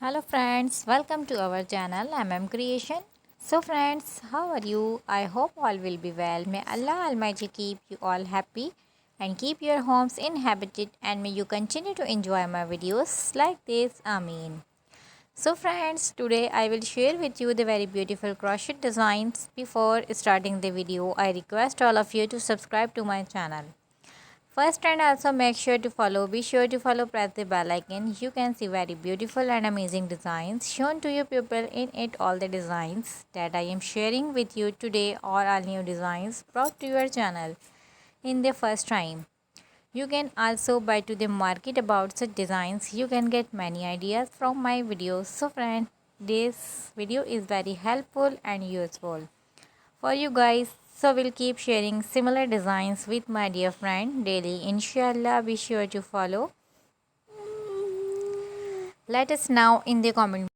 Hello friends, welcome to our channel Creation. So friends, how are you? I hope all will be well. May Allah Almighty keep you all happy and keep your homes inhabited, and may you continue to enjoy my videos like this. Ameen. So friends, today I will share with you the very beautiful crochet designs. Before starting the video, I request all of you to subscribe to my channel. First, and also make sure to follow, be sure to follow, press the bell icon. You can see very beautiful and amazing designs shown to you people in it. All the designs that I am sharing with you today are all new designs brought to your channel in the first time. You can also buy to the market about such designs. You can get many ideas from my videos. So friend, this video is very helpful and useful for you guys. So we'll keep sharing similar designs with my dear friend daily. Inshallah, be sure to follow. Let us know in the comment